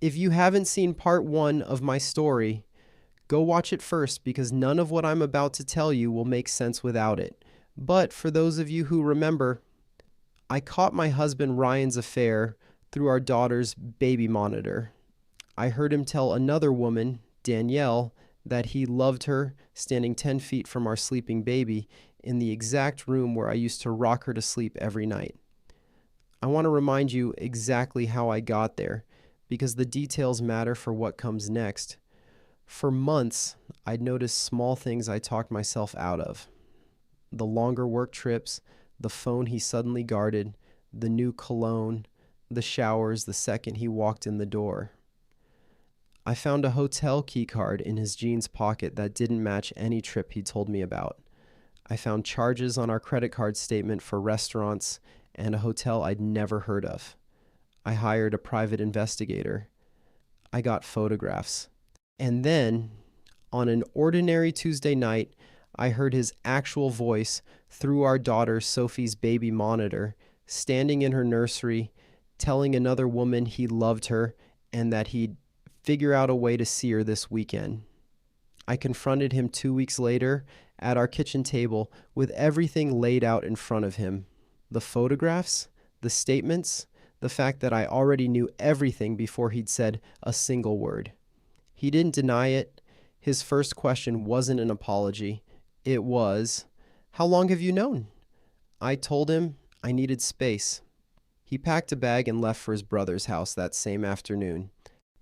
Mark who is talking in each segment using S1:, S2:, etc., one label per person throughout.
S1: If you haven't seen part one of my story, go watch it first because none of what I'm about to tell you will make sense without it. But for those of you who remember, I caught my husband Ryan's affair through our daughter's baby monitor. I heard him tell another woman, Danielle, that he loved her standing 10 feet from our sleeping baby in the exact room where I used to rock her to sleep every night. I want to remind you exactly how I got there because the details matter for what comes next. For months, I'd noticed small things I talked myself out of. The longer work trips, the phone he suddenly guarded, the new cologne, the showers the second he walked in the door. I found a hotel keycard in his jeans pocket that didn't match any trip he told me about. I found charges on our credit card statement for restaurants and a hotel I'd never heard of. I hired a private investigator. I got photographs. And then, on an ordinary Tuesday night, I heard his actual voice through our daughter Sophie's baby monitor, standing in her nursery, telling another woman he loved her and that he'd figure out a way to see her this weekend. I confronted him 2 weeks later at our kitchen table with everything laid out in front of him. The photographs, the statements, the fact that I already knew everything before he'd said a single word. He didn't deny it. His first question wasn't an apology. It was, "How long have you known?" I told him I needed space. He packed a bag and left for his brother's house that same afternoon.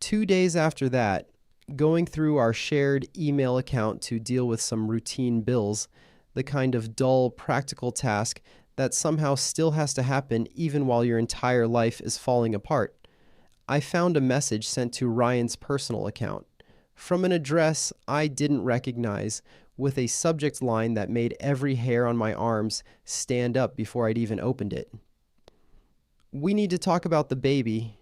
S1: 2 days after that, going through our shared email account to deal with some routine bills, the kind of dull, practical task that somehow still has to happen even while your entire life is falling apart, I found a message sent to Ryan's personal account from an address I didn't recognize with a subject line that made every hair on my arms stand up before I'd even opened it. "We need to talk about the baby."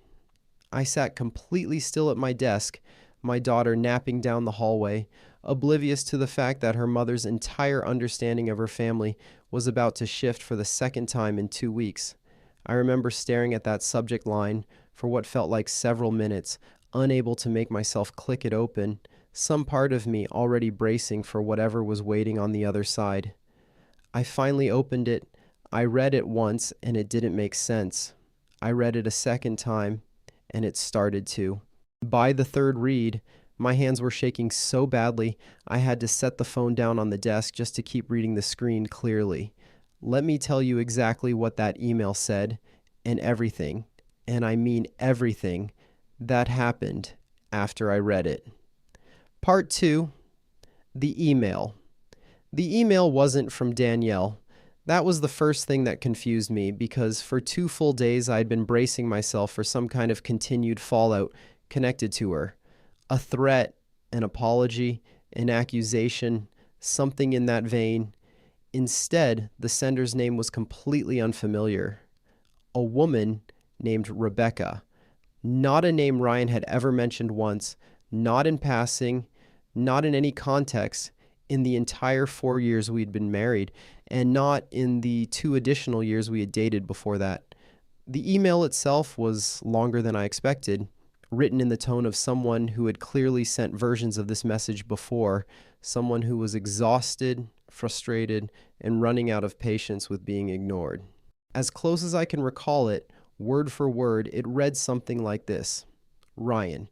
S1: I sat completely still at my desk, my daughter napping down the hallway, oblivious to the fact that her mother's entire understanding of her family was about to shift for the second time in 2 weeks. I remember staring at that subject line for what felt like several minutes, unable to make myself click it open, some part of me already bracing for whatever was waiting on the other side. I finally opened it. I read it once and it didn't make sense. I read it a second time and it started to. By the third read, my hands were shaking so badly I had to set the phone down on the desk just to keep reading the screen clearly. Let me tell you exactly what that email said and everything, and I mean everything, that happened after I read it. Part 2, the email. The email wasn't from Danielle. That was the first thing that confused me because for 2 full days I'd been bracing myself for some kind of continued fallout connected to her. A threat, an apology, an accusation, something in that vein. Instead, the sender's name was completely unfamiliar. A woman named Rebecca. Not a name Ryan had ever mentioned once, not in passing, not in any context, in the entire 4 years we'd been married, and not in the 2 additional years we had dated before that. The email itself was longer than I expected, written in the tone of someone who had clearly sent versions of this message before, someone who was exhausted, frustrated, and running out of patience with being ignored. As close as I can recall it, word for word, it read something like this. "Ryan,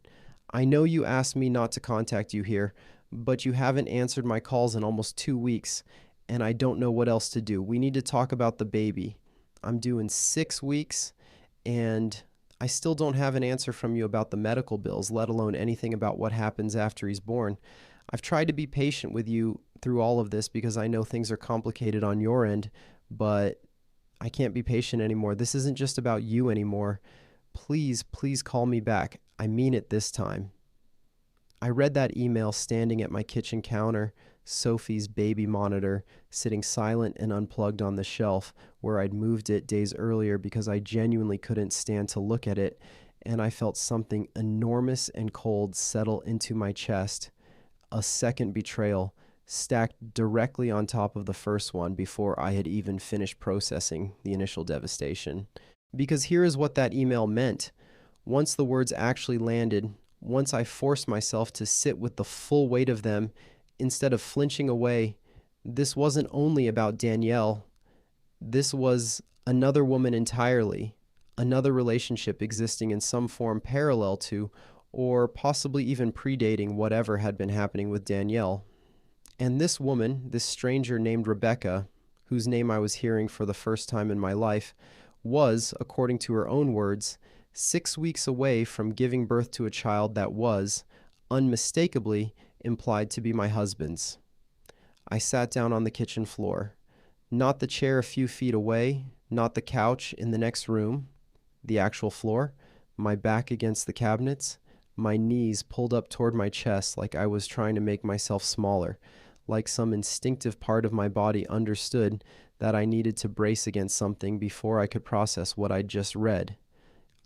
S1: I know you asked me not to contact you here, but you haven't answered my calls in almost 2 weeks, and I don't know what else to do. We need to talk about the baby. I'm due in 6 weeks, and I still don't have an answer from you about the medical bills, let alone anything about what happens after he's born. I've tried to be patient with you through all of this because I know things are complicated on your end, but I can't be patient anymore. This isn't just about you anymore. Please, please call me back. I mean it this time." I read that email standing at my kitchen counter, Sophie's baby monitor, sitting silent and unplugged on the shelf where I'd moved it days earlier because I genuinely couldn't stand to look at it, and I felt something enormous and cold settle into my chest. A second betrayal, stacked directly on top of the first one before I had even finished processing the initial devastation. Because here is what that email meant. Once the words actually landed, once I forced myself to sit with the full weight of them instead of flinching away, this wasn't only about Danielle. This was another woman entirely, another relationship existing in some form parallel to, or possibly even predating whatever had been happening with Danielle. And this woman, this stranger named Rebecca, whose name I was hearing for the first time in my life, was, according to her own words, 6 weeks away from giving birth to a child that was, unmistakably, implied to be my husband's. I sat down on the kitchen floor. Not the chair a few feet away, not the couch in the next room, the actual floor, my back against the cabinets, my knees pulled up toward my chest like I was trying to make myself smaller, like some instinctive part of my body understood that I needed to brace against something before I could process what I'd just read.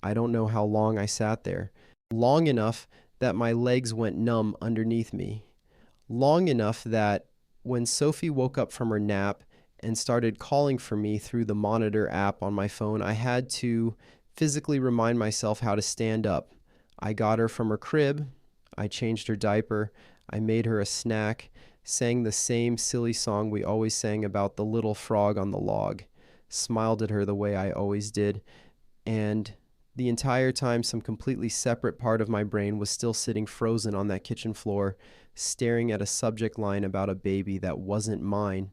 S1: I don't know how long I sat there. Long enough that my legs went numb underneath me. Long enough that when Sophie woke up from her nap and started calling for me through the monitor app on my phone, I had to physically remind myself how to stand up. I got her from her crib. I changed her diaper. I made her a snack, sang the same silly song we always sang about the little frog on the log, smiled at her the way I always did, and the entire time some completely separate part of my brain was still sitting frozen on that kitchen floor, staring at a subject line about a baby that wasn't mine,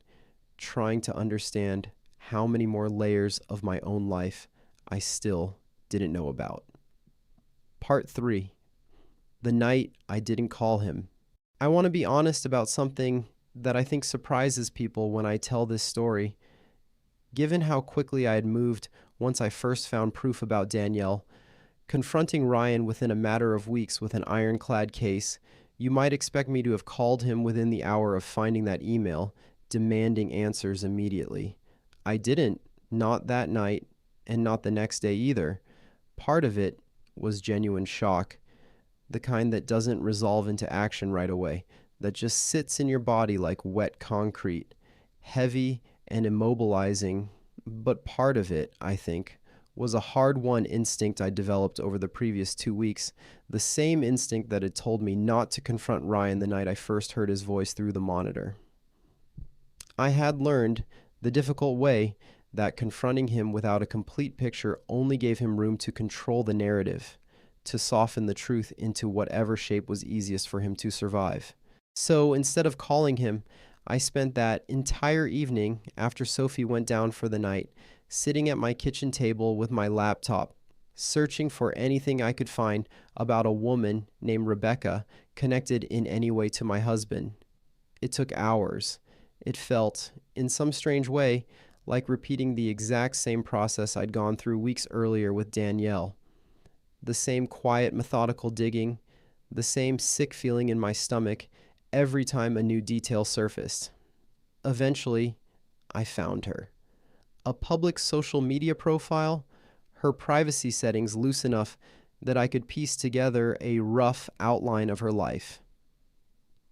S1: trying to understand how many more layers of my own life I still didn't know about. Part 3. The night I didn't call him. I want to be honest about something that I think surprises people when I tell this story. Given how quickly I had moved once I first found proof about Danielle, confronting Ryan within a matter of weeks with an ironclad case, you might expect me to have called him within the hour of finding that email, demanding answers immediately. I didn't, not that night, and not the next day either. Part of it was genuine shock, the kind that doesn't resolve into action right away, that just sits in your body like wet concrete, heavy and immobilizing. But part of it, I think, was a hard-won instinct I developed over the previous 2 weeks, the same instinct that had told me not to confront Ryan the night I first heard his voice through the monitor. I had learned the difficult way that confronting him without a complete picture only gave him room to control the narrative, to soften the truth into whatever shape was easiest for him to survive. So instead of calling him, I spent that entire evening after Sophie went down for the night, sitting at my kitchen table with my laptop, searching for anything I could find about a woman named Rebecca connected in any way to my husband. It took hours. It felt, in some strange way, like repeating the exact same process I'd gone through weeks earlier with Danielle. The same quiet, methodical digging, the same sick feeling in my stomach every time a new detail surfaced. Eventually, I found her. A public social media profile, her privacy settings loose enough that I could piece together a rough outline of her life.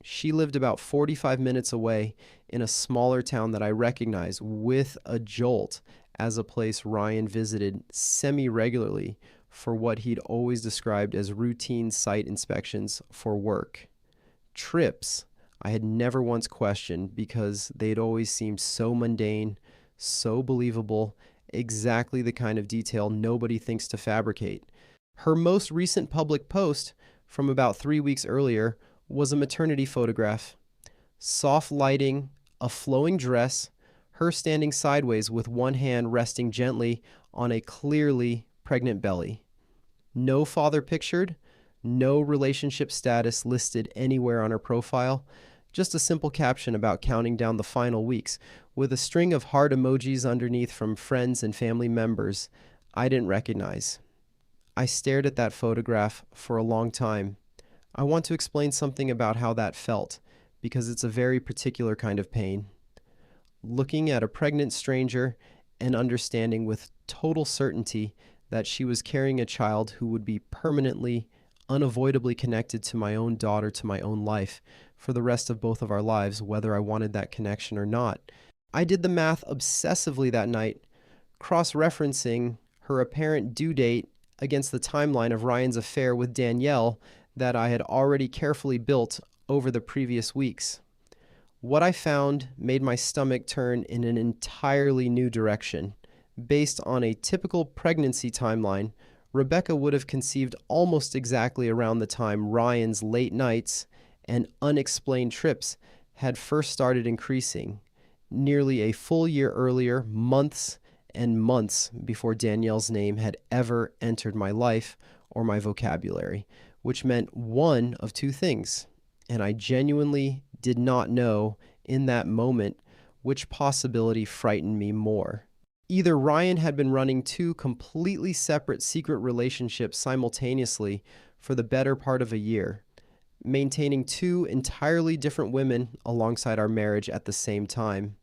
S1: She lived about 45 minutes away in a smaller town that I recognize with a jolt as a place Ryan visited semi-regularly for what he'd always described as routine site inspections for work. Trips I had never once questioned because they'd always seemed so mundane, so believable, exactly the kind of detail nobody thinks to fabricate. Her most recent public post from about 3 weeks earlier was a maternity photograph. Soft lighting, a flowing dress, her standing sideways with one hand resting gently on a clearly pregnant belly. No father pictured, no relationship status listed anywhere on her profile, just a simple caption about counting down the final weeks, with a string of heart emojis underneath from friends and family members I didn't recognize. I stared at that photograph for a long time. I want to explain something about how that felt, because it's a very particular kind of pain. Looking at a pregnant stranger and understanding with total certainty that she was carrying a child who would be permanently, unavoidably connected to my own daughter, to my own life, for the rest of both of our lives, whether I wanted that connection or not. I did the math obsessively that night, cross-referencing her apparent due date against the timeline of Ryan's affair with Danielle that I had already carefully built over the previous weeks. What I found made my stomach turn in an entirely new direction. Based on a typical pregnancy timeline, Rebecca would have conceived almost exactly around the time Ryan's late nights and unexplained trips had first started increasing, nearly a full year earlier, months and months before Danielle's name had ever entered my life or my vocabulary, which meant one of two things. And I genuinely did not know in that moment which possibility frightened me more. Either Ryan had been running two completely separate secret relationships simultaneously for the better part of a year, maintaining two entirely different women alongside our marriage at the same time,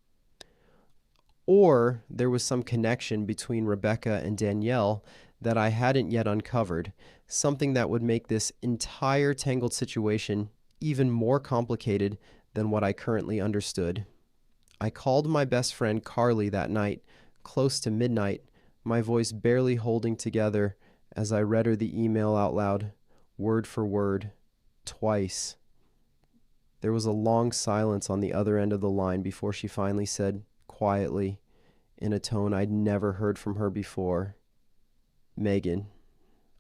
S1: or there was some connection between Rebecca and Danielle that I hadn't yet uncovered, something that would make this entire tangled situation even more complicated than what I currently understood. I called my best friend Carly that night, close to midnight, my voice barely holding together as I read her the email out loud, word for word, twice. There was a long silence on the other end of the line before she finally said, quietly, in a tone I'd never heard from her before, "Megan,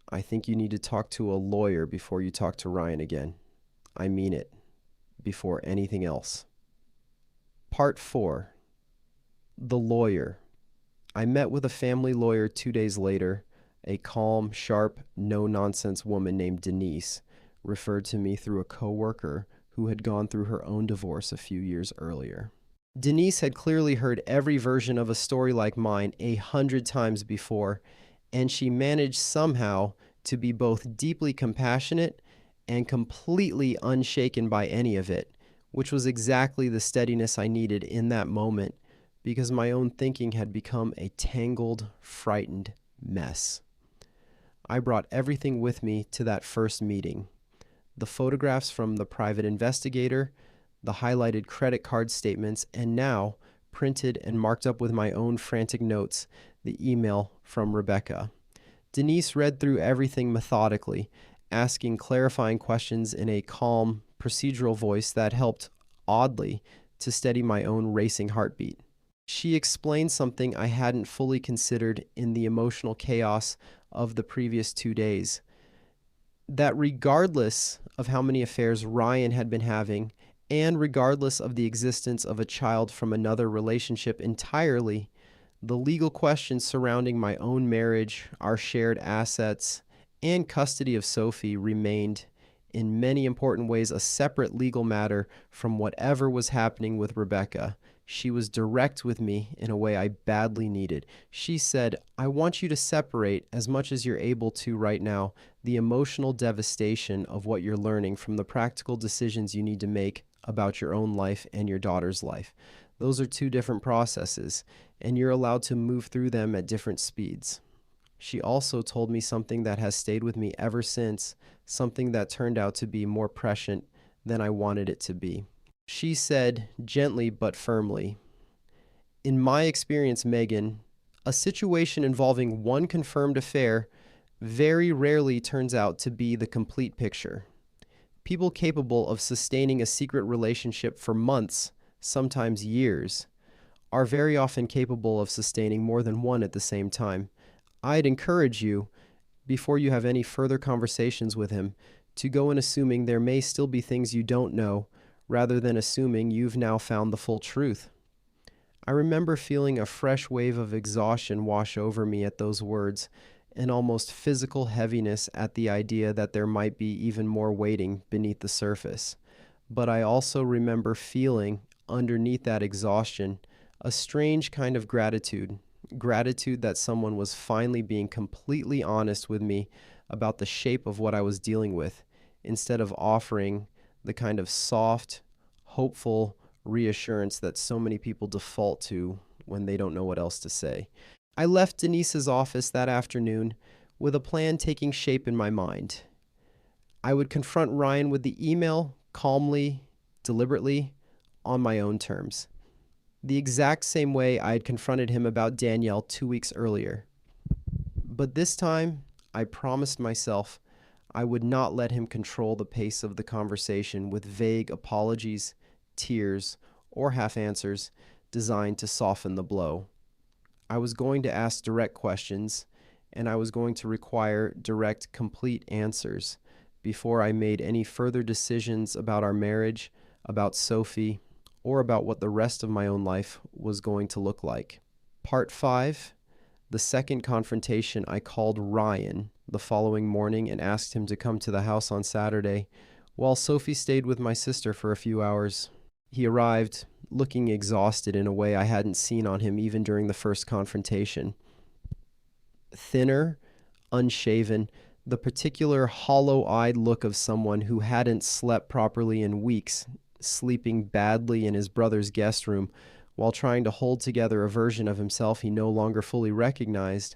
S1: I think you need to talk to a lawyer before you talk to Ryan again. I mean it, before anything else." Part 4. The lawyer. I met with a family lawyer 2 days later. A calm, sharp, no-nonsense woman named Denise referred to me through a coworker who had gone through her own divorce a few years earlier. Denise had clearly heard every version of a story like mine 100 times before, and she managed somehow to be both deeply compassionate and completely unshaken by any of it, which was exactly the steadiness I needed in that moment because my own thinking had become a tangled, frightened mess. I brought everything with me to that first meeting. The photographs from the private investigator, the highlighted credit card statements, and now, printed and marked up with my own frantic notes, the email from Rebecca. Denise read through everything methodically, asking clarifying questions in a calm, procedural voice that helped, oddly, to steady my own racing heartbeat. She explained something I hadn't fully considered in the emotional chaos of the previous 2 days. That regardless of how many affairs Ryan had been having, and regardless of the existence of a child from another relationship entirely, the legal questions surrounding my own marriage, our shared assets, and custody of Sophie remained, in many important ways, a separate legal matter from whatever was happening with Rebecca. She was direct with me in a way I badly needed. She said, "I want you to separate, as much as you're able to right now, the emotional devastation of what you're learning from the practical decisions you need to make about your own life and your daughter's life. Those are two different processes, and you're allowed to move through them at different speeds." She also told me something that has stayed with me ever since, something that turned out to be more prescient than I wanted it to be. She said, gently but firmly, "In my experience, Megan, a situation involving one confirmed affair very rarely turns out to be the complete picture. People capable of sustaining a secret relationship for months, sometimes years, are very often capable of sustaining more than one at the same time. I'd encourage you, before you have any further conversations with him, to go in assuming there may still be things you don't know, rather than assuming you've now found the full truth." I remember feeling a fresh wave of exhaustion wash over me at those words, an almost physical heaviness at the idea that there might be even more waiting beneath the surface. But I also remember feeling, underneath that exhaustion, a strange kind of gratitude that someone was finally being completely honest with me about the shape of what I was dealing with, instead of offering the kind of soft, hopeful reassurance that so many people default to when they don't know what else to say. I left Denise's office that afternoon with a plan taking shape in my mind. I would confront Ryan with the email, calmly, deliberately, on my own terms. The exact same way I had confronted him about Danielle 2 weeks earlier. But this time, I promised myself I would not let him control the pace of the conversation with vague apologies, tears, or half answers designed to soften the blow. I was going to ask direct questions, and I was going to require direct, complete answers before I made any further decisions about our marriage, about Sophie, or about what the rest of my own life was going to look like. Part 5. The second confrontation, I called Ryan the following morning and asked him to come to the house on Saturday, while Sophie stayed with my sister for a few hours. He arrived, looking exhausted in a way I hadn't seen on him even during the first confrontation. Thinner, unshaven, the particular hollow-eyed look of someone who hadn't slept properly in weeks, sleeping badly in his brother's guest room while trying to hold together a version of himself he no longer fully recognized.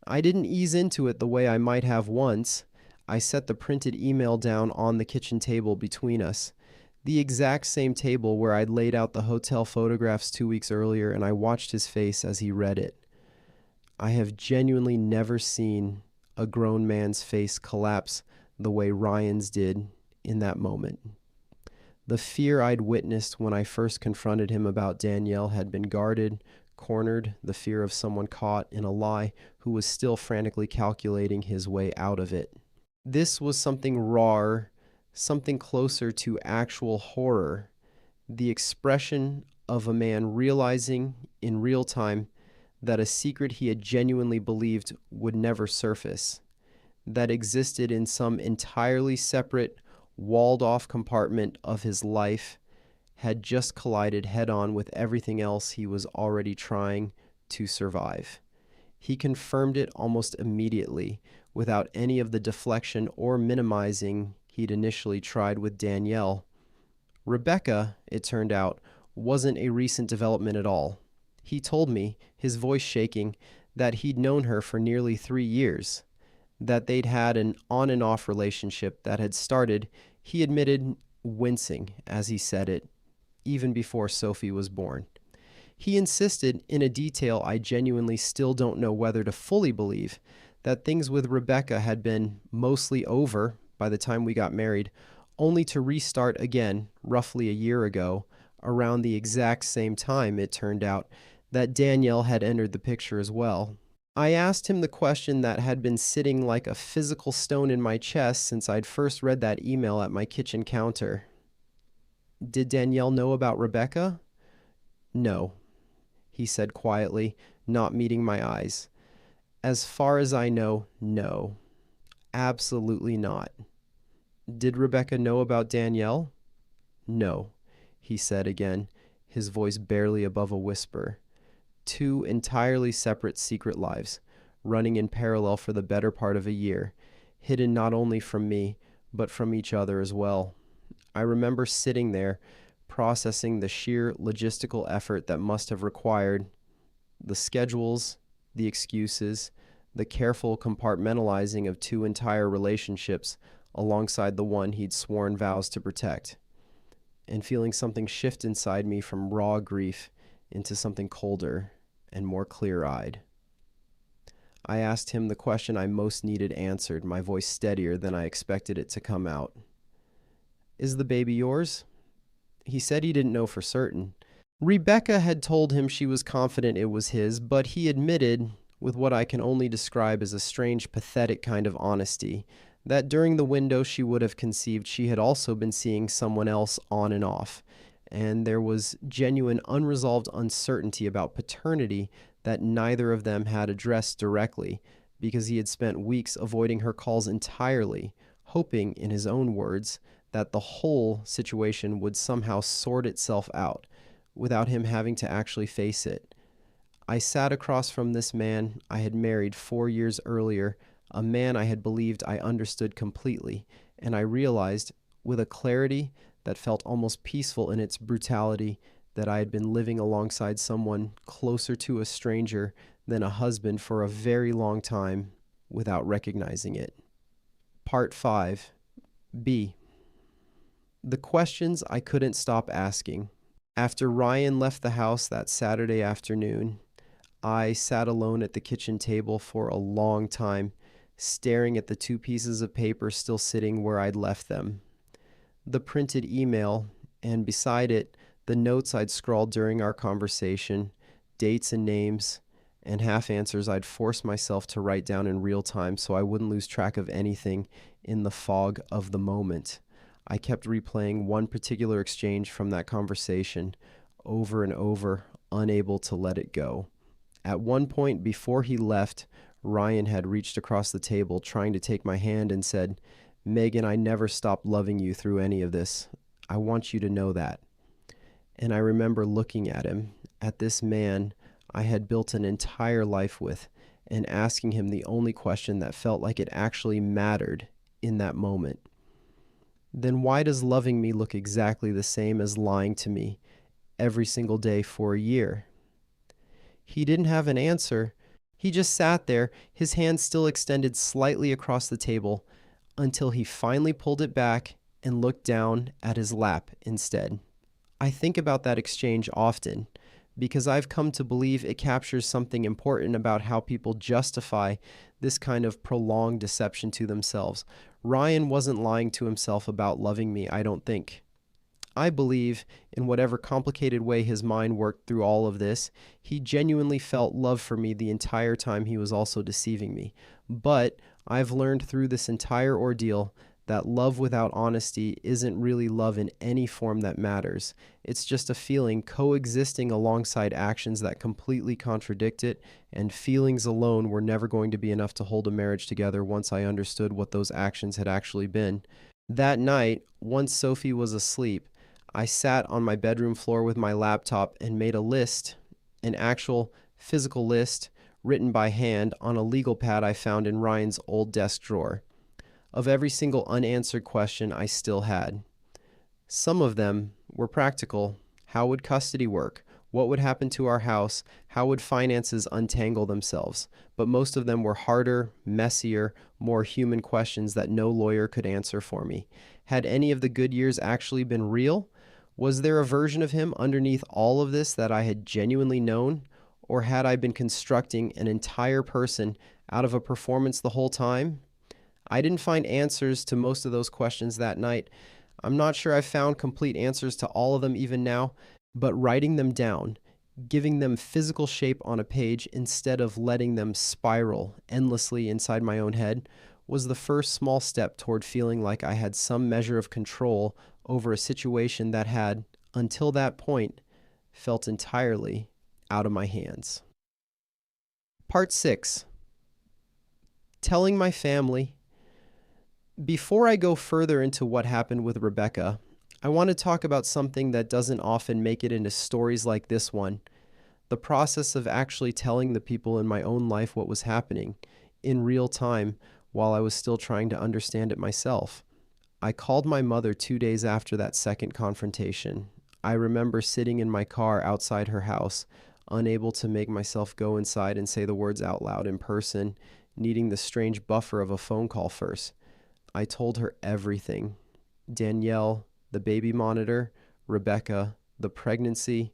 S1: I didn't ease into it the way I might have once. I set the printed email down on the kitchen table between us, the exact same table where I'd laid out the hotel photographs 2 weeks earlier, and I watched his face as he read it. I have genuinely never seen a grown man's face collapse the way Ryan's did in that moment. The fear I'd witnessed when I first confronted him about Danielle had been guarded, cornered, the fear of someone caught in a lie who was still frantically calculating his way out of it. This was something rawer, something closer to actual horror, the expression of a man realizing in real time that a secret he had genuinely believed would never surface, that existed in some entirely separate, walled-off compartment of his life, had just collided head-on with everything else he was already trying to survive. He confirmed it almost immediately, without any of the deflection or minimizing he'd initially tried with Danielle. Rebecca, it turned out, wasn't a recent development at all. He told me, his voice shaking, that he'd known her for nearly 3 years, that they'd had an on and off relationship that had started, he admitted, wincing as he said it, even before Sophie was born. He insisted, in a detail I genuinely still don't know whether to fully believe, that things with Rebecca had been mostly over by the time we got married, only to restart again, roughly a year ago, around the exact same time, it turned out, that Danielle had entered the picture as well. I asked him the question that had been sitting like a physical stone in my chest since I'd first read that email at my kitchen counter. Did Danielle know about Rebecca? No, he said quietly, not meeting my eyes. As far as I know, no. Absolutely not. Did Rebecca know about Danielle? No, he said again, his voice barely above a whisper. 2 entirely separate secret lives, running in parallel for the better part of a year, hidden not only from me, but from each other as well. I remember sitting there, processing the sheer logistical effort that must have required the schedules, the excuses, the careful compartmentalizing of 2 entire relationships alongside the one he'd sworn vows to protect, and feeling something shift inside me from raw grief into something colder and more clear-eyed. I asked him the question I most needed answered, my voice steadier than I expected it to come out. Is the baby yours? He said he didn't know for certain. Rebecca had told him she was confident it was his, but he admitted, with what I can only describe as a strange, pathetic kind of honesty, that during the window she would have conceived she had also been seeing someone else on and off, and there was genuine unresolved uncertainty about paternity that neither of them had addressed directly, because he had spent weeks avoiding her calls entirely, hoping, in his own words, that the whole situation would somehow sort itself out, without him having to actually face it. I sat across from this man I had married 4 years earlier, a man I had believed I understood completely, and I realized, with a clarity that felt almost peaceful in its brutality, that I had been living alongside someone closer to a stranger than a husband for a very long time without recognizing it. Part 5. B. The questions I couldn't stop asking. After Ryan left the house that Saturday afternoon, I sat alone at the kitchen table for a long time, staring at the two pieces of paper still sitting where I'd left them. The printed email, and beside it, the notes I'd scrawled during our conversation, dates and names, and half answers I'd forced myself to write down in real time so I wouldn't lose track of anything in the fog of the moment. I kept replaying one particular exchange from that conversation over and over, unable to let it go. At one point before he left, Ryan had reached across the table trying to take my hand and said, "Megan, I never stopped loving you through any of this. I want you to know that." And I remember looking at him, at this man I had built an entire life with, and asking him the only question that felt like it actually mattered in that moment. Then why does loving me look exactly the same as lying to me every single day for a year? He didn't have an answer. He just sat there, his hand still extended slightly across the table, until he finally pulled it back and looked down at his lap instead. I think about that exchange often, because I've come to believe it captures something important about how people justify this kind of prolonged deception to themselves. Ryan wasn't lying to himself about loving me, I don't think. I believe, in whatever complicated way his mind worked through all of this, he genuinely felt love for me the entire time he was also deceiving me. But I've learned through this entire ordeal that love without honesty isn't really love in any form that matters. It's just a feeling coexisting alongside actions that completely contradict it, and feelings alone were never going to be enough to hold a marriage together once I understood what those actions had actually been. That night, once Sophie was asleep, I sat on my bedroom floor with my laptop and made a list, an actual physical list, written by hand on a legal pad I found in Ryan's old desk drawer, of every single unanswered question I still had. Some of them were practical. How would custody work? What would happen to our house? How would finances untangle themselves? But most of them were harder, messier, more human questions that no lawyer could answer for me. Had any of the good years actually been real? Was there a version of him underneath all of this that I had genuinely known? Or had I been constructing an entire person out of a performance the whole time? I didn't find answers to most of those questions that night. I'm not sure I've found complete answers to all of them even now, but writing them down, giving them physical shape on a page instead of letting them spiral endlessly inside my own head, was the first small step toward feeling like I had some measure of control over a situation that had, until that point, felt entirely out of my hands. Part 6. Telling my family. Before I go further into what happened with Rebecca, I want to talk about something that doesn't often make it into stories like this one: the process of actually telling the people in my own life what was happening in real time while I was still trying to understand it myself. I called my mother 2 days after that second confrontation. I remember sitting in my car outside her house, unable to make myself go inside and say the words out loud in person, needing the strange buffer of a phone call first. I told her everything. Danielle, the baby monitor, Rebecca, the pregnancy,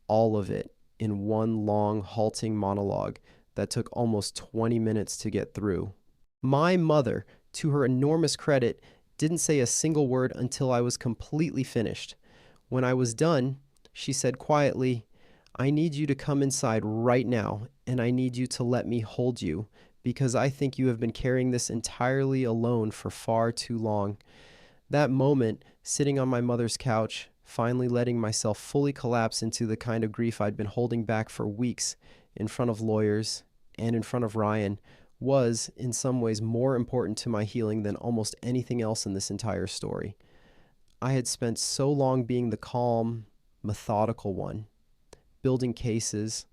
S1: all of it in one long, halting monologue that took almost 20 minutes to get through. My mother, to her enormous credit, didn't say a single word until I was completely finished. When I was done, she said quietly, "I need you to come inside right now, and I need you to let me hold you, because I think you have been carrying this entirely alone for far too long." That moment, sitting on my mother's couch, finally letting myself fully collapse into the kind of grief I'd been holding back for weeks in front of lawyers and in front of Ryan, was, in some ways, more important to my healing than almost anything else in this entire story. I had spent so long being the calm, methodical one, building cases,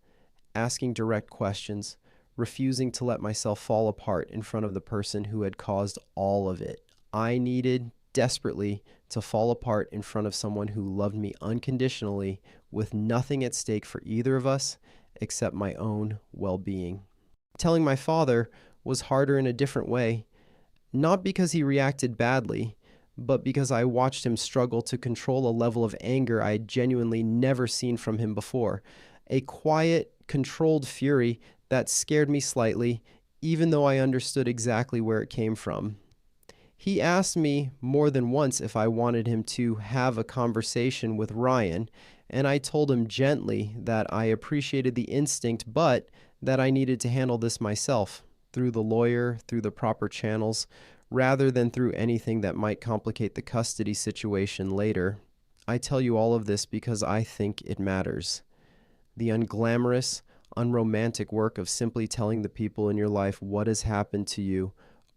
S1: asking direct questions, refusing to let myself fall apart in front of the person who had caused all of it. I needed desperately to fall apart in front of someone who loved me unconditionally, with nothing at stake for either of us except my own well-being. Telling my father was harder in a different way, not because he reacted badly, but because I watched him struggle to control a level of anger I had genuinely never seen from him before. A quiet, controlled fury that scared me slightly, even though I understood exactly where it came from. He asked me more than once if I wanted him to have a conversation with Ryan, and I told him gently that I appreciated the instinct, but that I needed to handle this myself, through the lawyer, through the proper channels, rather than through anything that might complicate the custody situation later. I tell you all of this because I think it matters. The unglamorous, unromantic work of simply telling the people in your life what has happened to you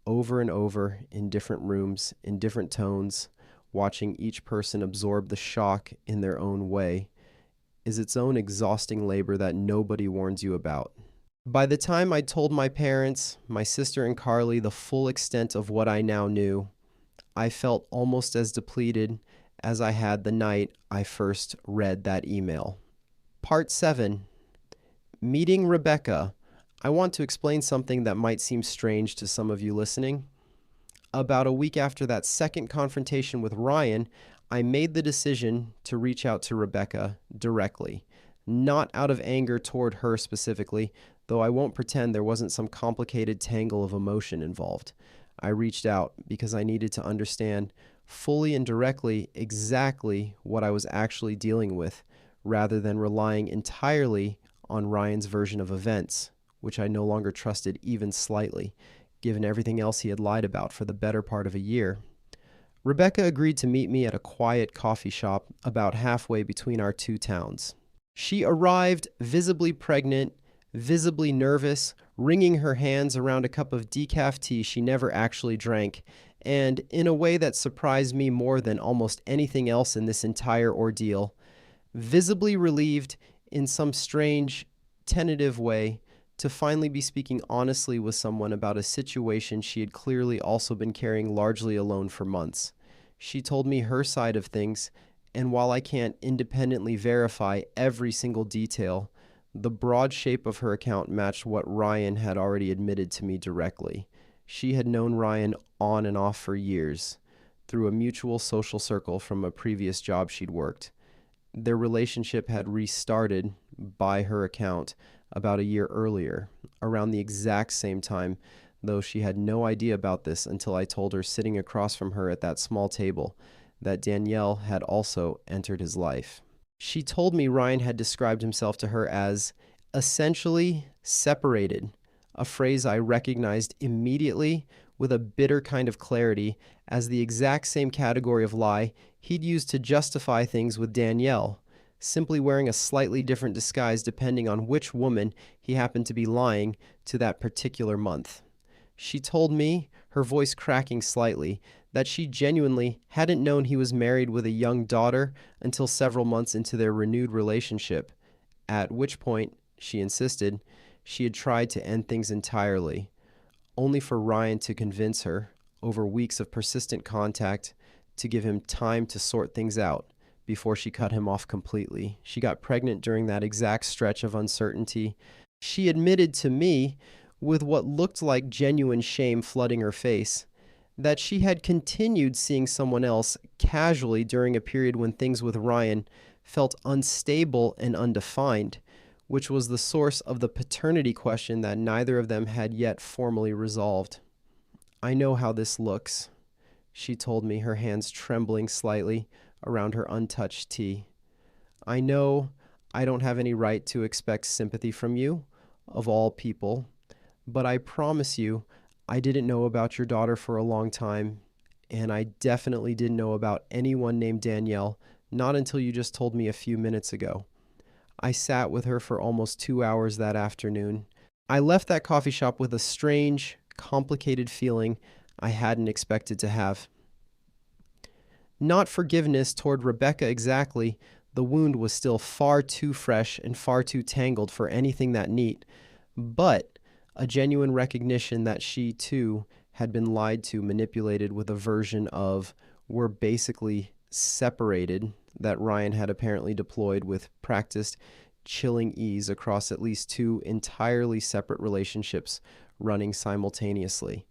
S1: over and over in different rooms, in different tones, watching each person absorb the shock in their own way, is its own exhausting labor that nobody warns you about. By the time I told my parents, my sister, and Carly the full extent of what I now knew, I felt almost as depleted as I had the night I first read that email. Part 7. Meeting Rebecca. I want to explain something that might seem strange to some of you listening. About a week after that second confrontation with Ryan, I made the decision to reach out to Rebecca directly. Not out of anger toward her specifically, though I won't pretend there wasn't some complicated tangle of emotion involved. I reached out because I needed to understand fully and directly exactly what I was actually dealing with, rather than relying entirely on Ryan's version of events, which I no longer trusted even slightly, given everything else he had lied about for the better part of a year. Rebecca agreed to meet me at a quiet coffee shop about halfway between our two towns. She arrived visibly pregnant, visibly nervous, wringing her hands around a cup of decaf tea she never actually drank, and in a way that surprised me more than almost anything else in this entire ordeal, visibly relieved in some strange, tentative way to finally be speaking honestly with someone about a situation she had clearly also been carrying largely alone for months. She told me her side of things, and while I can't independently verify every single detail, the broad shape of her account matched what Ryan had already admitted to me directly. She had known Ryan on and off for years, through a mutual social circle from a previous job she'd worked. Their relationship had restarted, by her account, about a year earlier, around the exact same time, though she had no idea about this until I told her sitting across from her at that small table that Danielle had also entered his life. She told me Ryan had described himself to her as essentially separated, a phrase I recognized immediately with a bitter kind of clarity as the exact same category of lie he'd used to justify things with Danielle, simply wearing a slightly different disguise depending on which woman he happened to be lying to that particular month. She told me, her voice cracking slightly, that she genuinely hadn't known he was married with a young daughter until several months into their renewed relationship, at which point, she insisted, she had tried to end things entirely, only for Ryan to convince her, over weeks of persistent contact, to give him time to sort things out before she cut him off completely. She got pregnant during that exact stretch of uncertainty. She admitted to me, with what looked like genuine shame flooding her face, that she had continued seeing someone else casually during a period when things with Ryan felt unstable and undefined, which was the source of the paternity question that neither of them had yet formally resolved. "I know how this looks," she told me, her hands trembling slightly around her untouched tea. "I know I don't have any right to expect sympathy from you, of all people, but I promise you I didn't know about your daughter for a long time, and I definitely didn't know about anyone named Danielle, not until you just told me a few minutes ago. I sat with her for almost 2 hours that afternoon. I left that coffee shop with a strange, complicated feeling I hadn't expected to have. Not forgiveness toward Rebecca exactly, the wound was still far too fresh and far too tangled for anything that neat, but a genuine recognition that she, too, had been lied to, manipulated with a version of "we're basically separated" that Ryan had apparently deployed with practiced, chilling ease across at least 2 entirely separate relationships running simultaneously.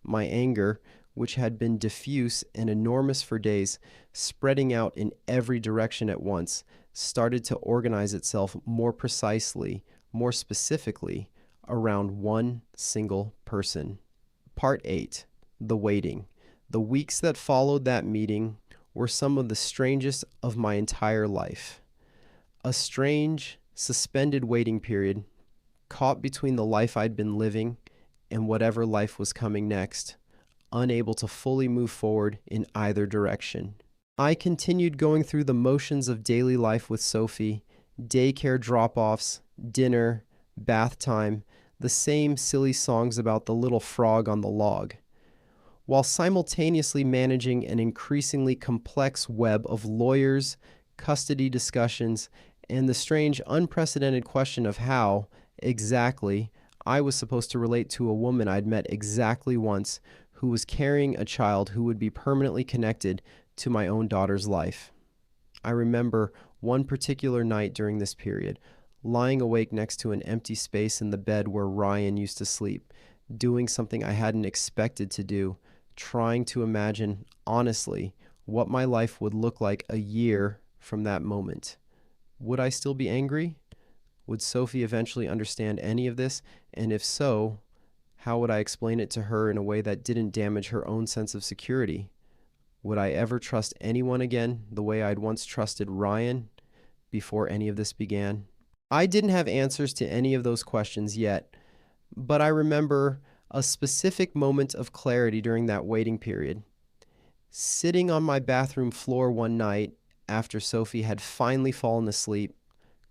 S1: My anger, which had been diffuse and enormous for days, spreading out in every direction at once, started to organize itself more precisely, more specifically, around one single person. Part 8. The Waiting. The weeks that followed that meeting were some of the strangest of my entire life. A strange, suspended waiting period, caught between the life I'd been living and whatever life was coming next, unable to fully move forward in either direction. I continued going through the motions of daily life with Sophie, daycare drop-offs, dinner, bath time, the same silly songs about the little frog on the log, while simultaneously managing an increasingly complex web of lawyers, custody discussions, and the strange, unprecedented question of how, exactly, I was supposed to relate to a woman I'd met exactly once who was carrying a child who would be permanently connected to my own daughter's life. I remember one particular night during this period, lying awake next to an empty space in the bed where Ryan used to sleep, doing something I hadn't expected to do, trying to imagine, honestly, what my life would look like a year from that moment. Would I still be angry? Would Sophie eventually understand any of this? And if so, how would I explain it to her in a way that didn't damage her own sense of security? Would I ever trust anyone again the way I'd once trusted Ryan before any of this began? I didn't have answers to any of those questions yet, but I remember a specific moment of clarity during that waiting period. Sitting on my bathroom floor one night after Sophie had finally fallen asleep,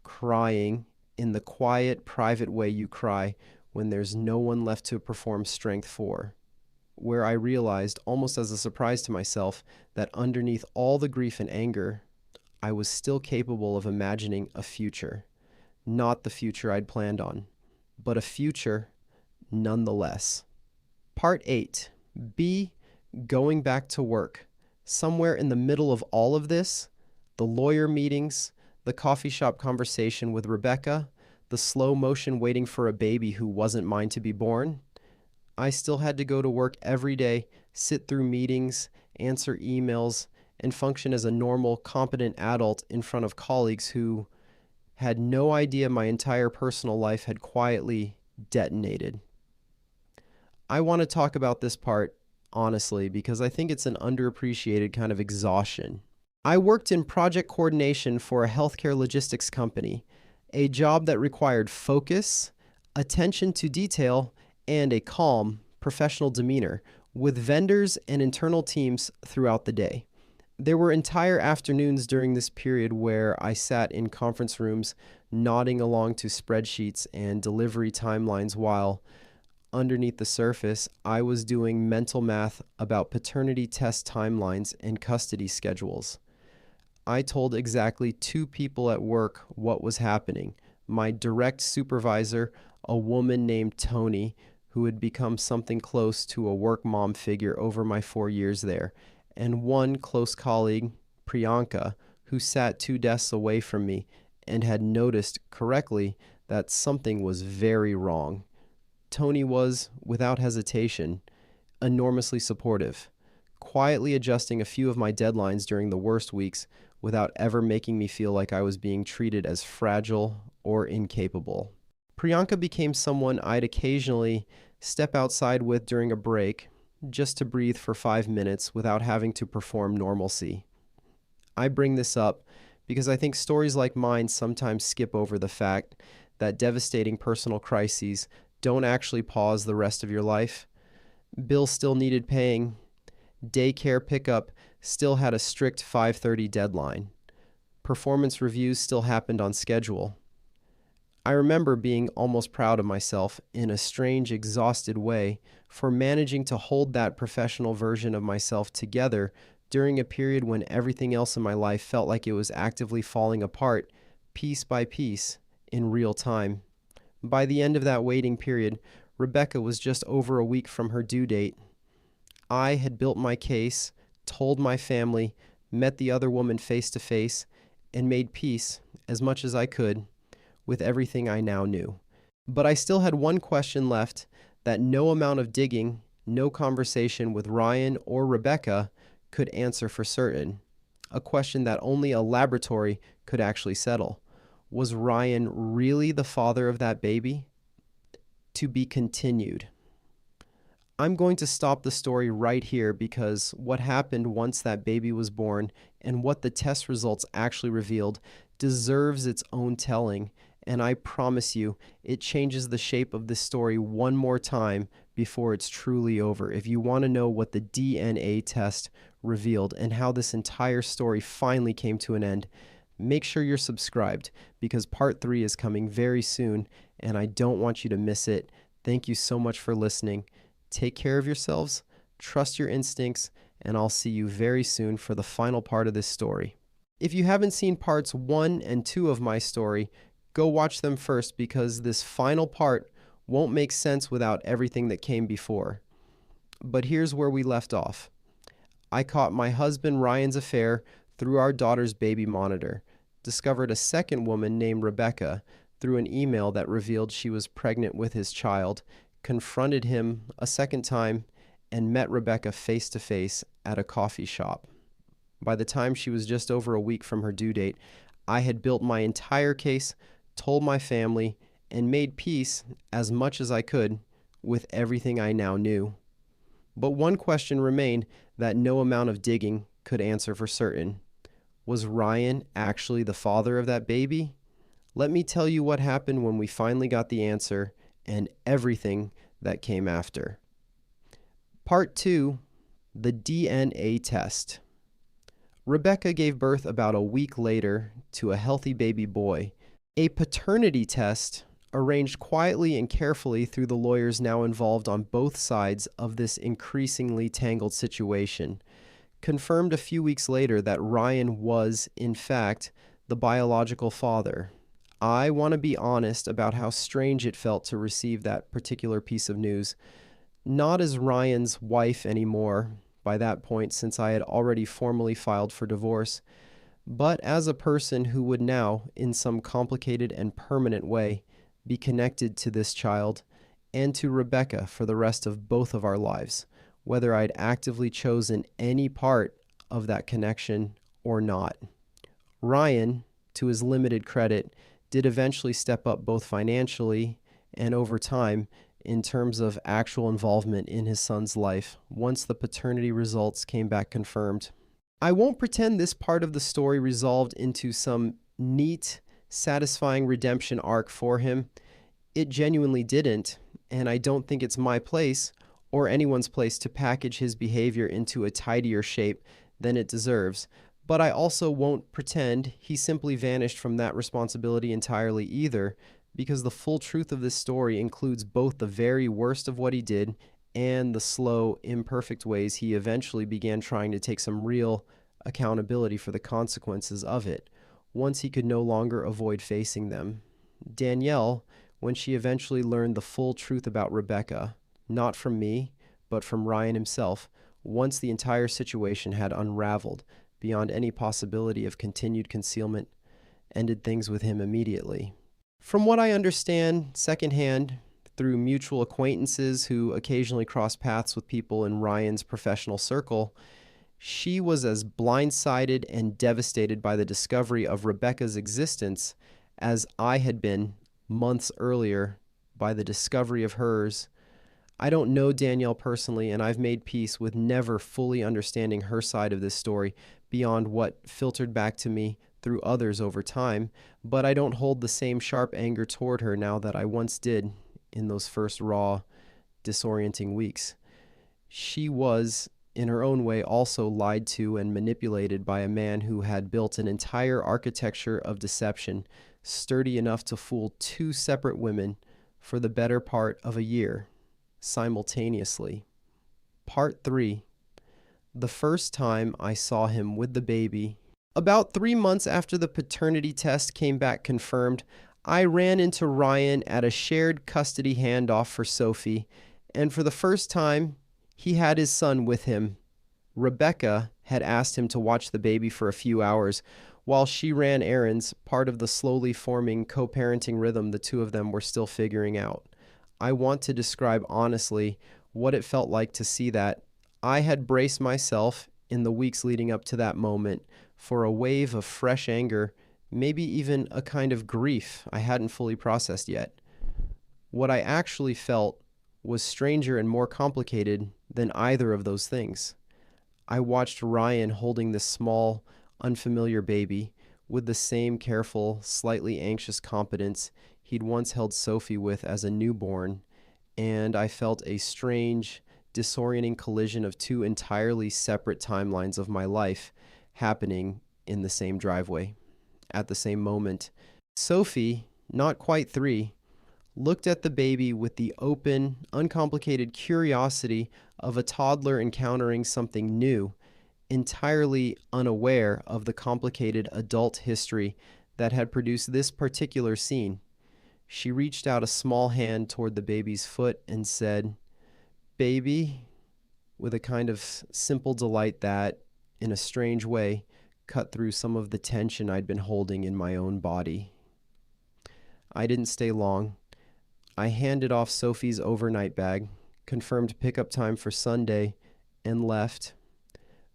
S1: crying in the quiet, private way you cry when there's no one left to perform strength for, where I realized, almost as a surprise to myself, that underneath all the grief and anger, I was still capable of imagining a future. Not the future I'd planned on, but a future nonetheless. Part 8. B. Going back to work. Somewhere in the middle of all of this, the lawyer meetings, the coffee shop conversation with Rebecca, the slow motion waiting for a baby who wasn't mine to be born, I still had to go to work every day, sit through meetings, answer emails, and function as a normal, competent adult in front of colleagues who had no idea my entire personal life had quietly detonated. I want to talk about this part, honestly, because I think it's an underappreciated kind of exhaustion. I worked in project coordination for a healthcare logistics company, a job that required focus, attention to detail, and a calm, professional demeanor with vendors and internal teams throughout the day. There were entire afternoons during this period where I sat in conference rooms nodding along to spreadsheets and delivery timelines while, underneath the surface, I was doing mental math about paternity test timelines and custody schedules. I told exactly 2 people at work what was happening. My direct supervisor, a woman named Tony, who had become something close to a work mom figure over my 4 years there, and one close colleague, Priyanka, who sat 2 desks away from me and had noticed correctly that something was very wrong. Tony was, without hesitation, enormously supportive, quietly adjusting a few of my deadlines during the worst weeks without ever making me feel like I was being treated as fragile or incapable. Priyanka became someone I'd occasionally step outside with during a break, just to breathe for 5 minutes without having to perform normalcy. I bring this up because I think stories like mine sometimes skip over the fact that devastating personal crises don't actually pause the rest of your life. Bills still needed paying. Daycare pickup still had a strict 5:30 deadline. Performance reviews still happened on schedule. I remember being almost proud of myself in a strange, exhausted way for managing to hold that professional version of myself together during a period when everything else in my life felt like it was actively falling apart, piece by piece, in real time. By the end of that waiting period, Rebecca was just over a week from her due date. I had built my case, told my family, met the other woman face to face, and made peace, as much as I could, with everything I now knew. But I still had one question left that no amount of digging, no conversation with Ryan or Rebecca could answer for certain. A question that only a laboratory could actually settle. Was Ryan really the father of that baby? To be continued. I'm going to stop the story right here because what happened once that baby was born and what the test results actually revealed deserves its own telling, and I promise you, it changes the shape of this story one more time before it's truly over. If you want to know what the DNA test revealed and how this entire story finally came to an end, make sure you're subscribed because part 3 is coming very soon, and I don't want you to miss it. Thank you so much for listening. Take care of yourselves, trust your instincts, and I'll see you very soon for the final part of this story. If you haven't seen parts 1 and 2 of my story, go watch them first because this final part won't make sense without everything that came before. But here's where we left off. I caught my husband Ryan's affair through our daughter's baby monitor, discovered a second woman named Rebecca through an email that revealed she was pregnant with his child, confronted him a second time, and met Rebecca face to face at a coffee shop. By the time she was just over a week from her due date, I had built my entire case, told my family, and made peace as much as I could with everything I now knew. But one question remained that no amount of digging could answer for certain. Was Ryan actually the father of that baby? Let me tell you what happened when we finally got the answer and everything that came after. Part 2, the DNA test. Rebecca gave birth about a week later to a healthy baby boy. A paternity test, arranged quietly and carefully through the lawyers now involved on both sides of this increasingly tangled situation, confirmed a few weeks later that Ryan was, in fact, the biological father. I want to be honest about how strange it felt to receive that particular piece of news, not as Ryan's wife anymore by that point since I had already formally filed for divorce, but as a person who would now, in some complicated and permanent way, be connected to this child and to Rebecca for the rest of both of our lives, whether I'd actively chosen any part of that connection or not. Ryan, to his limited credit, did eventually step up both financially and over time in terms of actual involvement in his son's life once the paternity results came back confirmed. I won't pretend this part of the story resolved into some neat, satisfying redemption arc for him. It genuinely didn't, and I don't think it's my place or anyone's place to package his behavior into a tidier shape than it deserves. But I also won't pretend he simply vanished from that responsibility entirely either, because the full truth of this story includes both the very worst of what he did and the slow, imperfect ways he eventually began trying to take some real accountability for the consequences of it, once he could no longer avoid facing them. Danielle, when she eventually learned the full truth about Rebecca, not from me, but from Ryan himself, once the entire situation had unraveled beyond any possibility of continued concealment, ended things with him immediately. From what I understand secondhand, through mutual acquaintances who occasionally cross paths with people in Ryan's professional circle, she was as blindsided and devastated by the discovery of Rebecca's existence as I had been months earlier by the discovery of hers. I don't know Danielle personally, and I've made peace with never fully understanding her side of this story beyond what filtered back to me through others over time, but I don't hold the same sharp anger toward her now that I once did in those first raw, disorienting weeks. She was, in her own way, also lied to and manipulated by a man who had built an entire architecture of deception, sturdy enough to fool two separate women for the better part of a year, simultaneously. Part 3. The first time I saw him with the baby. About 3 months after the paternity test came back confirmed, I ran into Ryan at a shared custody handoff for Sophie, and for the first time, he had his son with him. Rebecca had asked him to watch the baby for a few hours while she ran errands, part of the slowly forming co-parenting rhythm the two of them were still figuring out. I want to describe honestly what it felt like to see that. I had braced myself in the weeks leading up to that moment for a wave of fresh anger, maybe even a kind of grief I hadn't fully processed yet. What I actually felt was stranger and more complicated than either of those things. I watched Ryan holding this small, unfamiliar baby with the same careful, slightly anxious competence he'd once held Sophie with as a newborn, and I felt a strange, disorienting collision of two entirely separate timelines of my life happening in the same driveway at the same moment. Sophie, not quite 3, looked at the baby with the open, uncomplicated curiosity of a toddler encountering something new, entirely unaware of the complicated adult history that had produced this particular scene. She reached out a small hand toward the baby's foot and said, "Baby," with a kind of simple delight that, in a strange way, cut through some of the tension I'd been holding in my own body. I didn't stay long. I handed off Sophie's overnight bag, confirmed pickup time for Sunday, and left.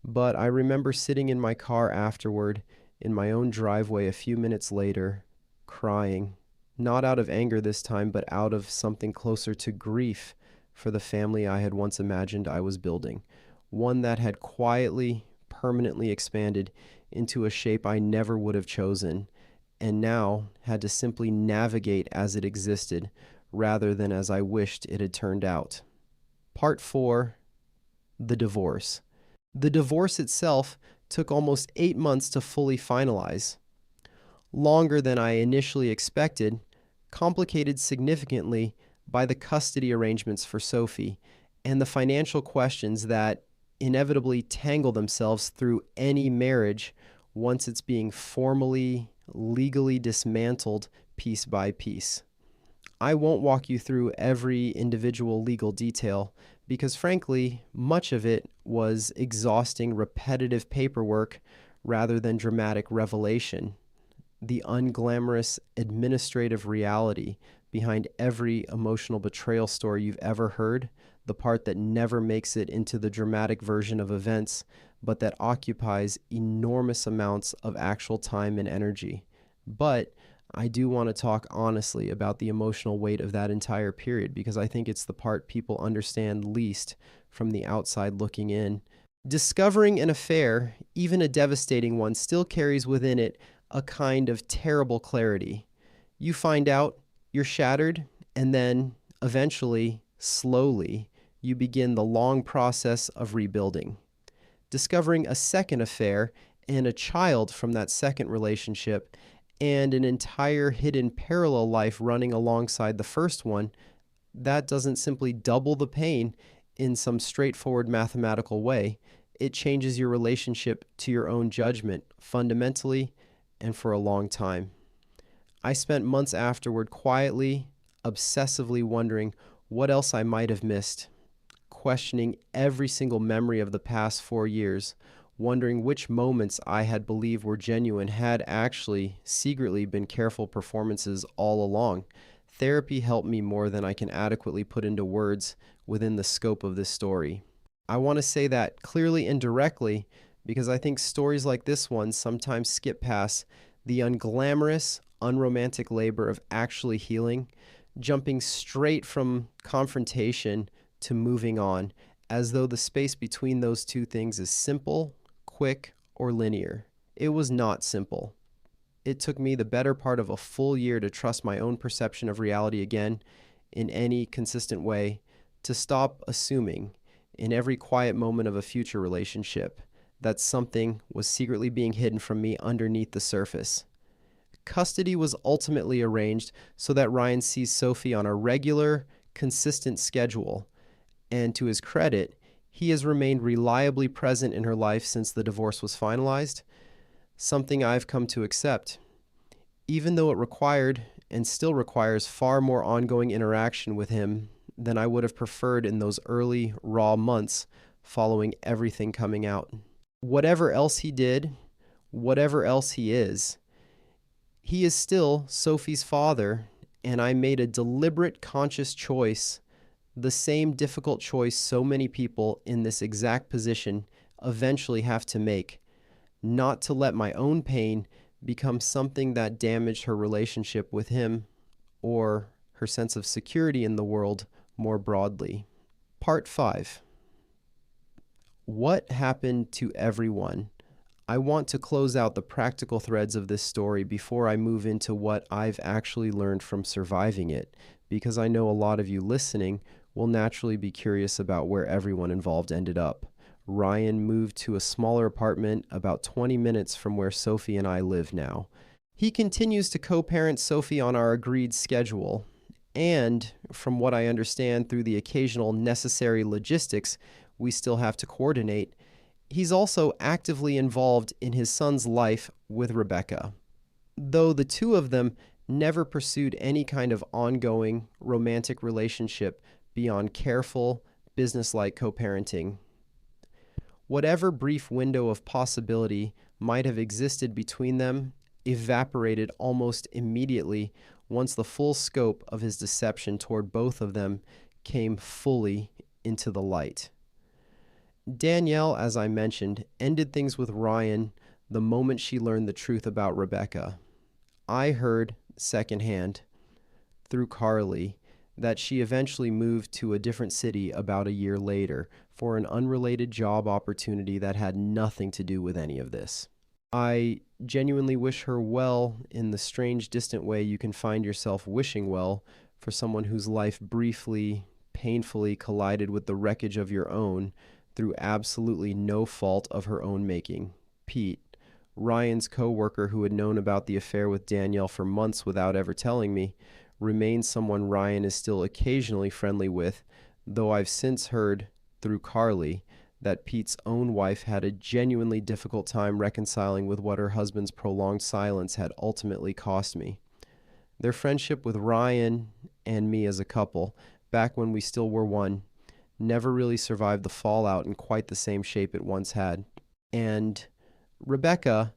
S1: But I remember sitting in my car afterward, in my own driveway a few minutes later, crying. Not out of anger this time, but out of something closer to grief for the family I had once imagined I was building. One that had quietly, permanently expanded into a shape I never would have chosen, and now had to simply navigate as it existed, rather than as I wished it had turned out. Part 4. The divorce. The divorce itself took almost 8 months to fully finalize. Longer than I initially expected, complicated significantly by the custody arrangements for Sophie and the financial questions that inevitably tangle themselves through any marriage once it's being formally, legally dismantled piece by piece. I won't walk you through every individual legal detail because, frankly, much of it was exhausting, repetitive paperwork rather than dramatic revelation. The unglamorous administrative reality behind every emotional betrayal story you've ever heard, the part that never makes it into the dramatic version of events, but that occupies enormous amounts of actual time and energy. But I do want to talk honestly about the emotional weight of that entire period because I think it's the part people understand least from the outside looking in. Discovering an affair, even a devastating one, still carries within it a kind of terrible clarity. You find out, you're shattered, and then, eventually, slowly, you begin the long process of rebuilding. Discovering a second affair and a child from that second relationship and an entire hidden parallel life running alongside the first one, that doesn't simply double the pain in some straightforward mathematical way. It changes your relationship to your own judgment fundamentally and for a long time. I spent months afterward quietly, obsessively wondering what else I might have missed, questioning every single memory of the past 4 years, wondering which moments I had believed were genuine had actually secretly been careful performances all along. Therapy helped me more than I can adequately put into words within the scope of this story. I want to say that clearly and directly because I think stories like this one sometimes skip past the unglamorous, unromantic labor of actually healing, jumping straight from confrontation to moving on, as though the space between those two things is simple, quick, or linear. It was not simple. It took me the better part of a full year to trust my own perception of reality again in any consistent way, to stop assuming, in every quiet moment of a future relationship, that something was secretly being hidden from me underneath the surface. Custody was ultimately arranged so that Ryan sees Sophie on a regular, consistent schedule, and to his credit, he has remained reliably present in her life since the divorce was finalized, something I've come to accept, even though it required and still requires far more ongoing interaction with him than I would have preferred in those early, raw months following everything coming out. Whatever else he did, whatever else he is still Sophie's father, and I made a deliberate, conscious choice, the same difficult choice so many people in this exact position eventually have to make, not to let my own pain become something that damaged her relationship with him or her sense of security in the world more broadly. Part 5. What happened to everyone? I want to close out the practical threads of this story before I move into what I've actually learned from surviving it, because I know a lot of you listening will naturally be curious about where everyone involved ended up. Ryan moved to a smaller apartment about 20 minutes from where Sophie and I live now. He continues to co-parent Sophie on our agreed schedule, and from what I understand through the occasional necessary logistics we still have to coordinate, he's also actively involved in his son's life with Rebecca. Though the two of them never pursued any kind of ongoing romantic relationship beyond careful, businesslike co-parenting. Whatever brief window of possibility might have existed between them evaporated almost immediately once the full scope of his deception toward both of them came fully into the light. Danielle, as I mentioned, ended things with Ryan the moment she learned the truth about Rebecca. I heard secondhand, through Carly, that she eventually moved to a different city about a year later for an unrelated job opportunity that had nothing to do with any of this. I genuinely wish her well in the strange, distant way you can find yourself wishing well for someone whose life briefly, painfully collided with the wreckage of your own through absolutely no fault of her own making. Pete, Ryan's co-worker who had known about the affair with Danielle for months without ever telling me, remains someone Ryan is still occasionally friendly with, though I've since heard, through Carly, that Pete's own wife had a genuinely difficult time reconciling with what her husband's prolonged silence had ultimately cost me. Their friendship with Ryan and me as a couple, back when we still were one, never really survived the fallout in quite the same shape it once had. And Rebecca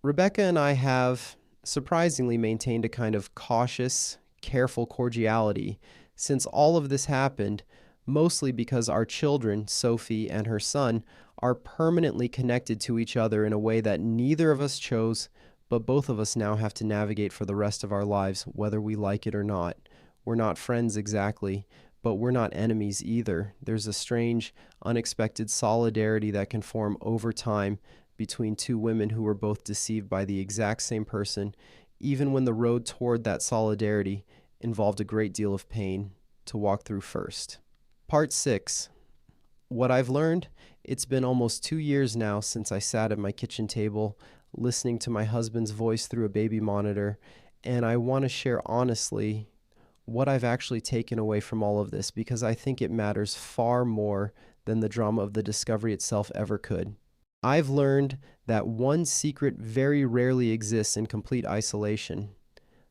S1: and I have surprisingly maintained a kind of cautious, careful cordiality since all of this happened, mostly because our children, Sophie and her son, are permanently connected to each other in a way that neither of us chose, but both of us now have to navigate for the rest of our lives, whether we like it or not. We're not friends exactly, but we're not enemies either. There's a strange, unexpected solidarity that can form over time between two women who were both deceived by the exact same person, even when the road toward that solidarity involved a great deal of pain to walk through first. Part 6. What I've learned, it's been almost 2 years now since I sat at my kitchen table listening to my husband's voice through a baby monitor, and I want to share honestly what I've actually taken away from all of this, because I think it matters far more than the drama of the discovery itself ever could. I've learned that one secret very rarely exists in complete isolation.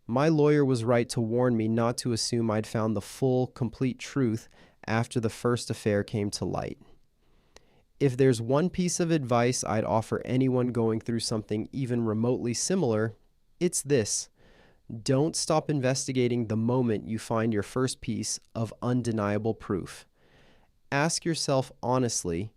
S1: My lawyer was right to warn me not to assume I'd found the full, complete truth after the first affair came to light. If there's one piece of advice I'd offer anyone going through something even remotely similar, it's this. Don't stop investigating the moment you find your first piece of undeniable proof. Ask yourself honestly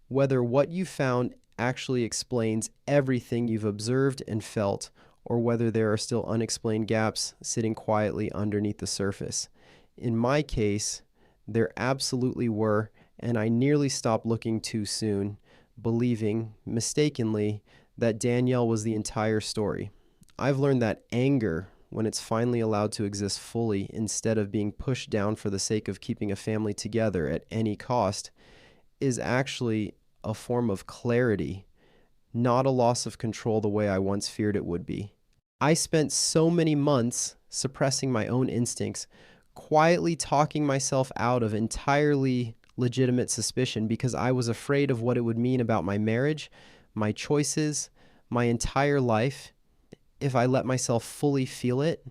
S1: whether what you found actually explains everything you've observed and felt, or whether there are still unexplained gaps sitting quietly underneath the surface. In my case, there absolutely were, and I nearly stopped looking too soon, believing, mistakenly, that Danielle was the entire story. I've learned that anger, when it's finally allowed to exist fully instead of being pushed down for the sake of keeping a family together at any cost, is actually a form of clarity, not a loss of control the way I once feared it would be. I spent so many months suppressing my own instincts, quietly talking myself out of entirely legitimate suspicion because I was afraid of what it would mean about my marriage, my choices, my entire life, if I let myself fully feel it.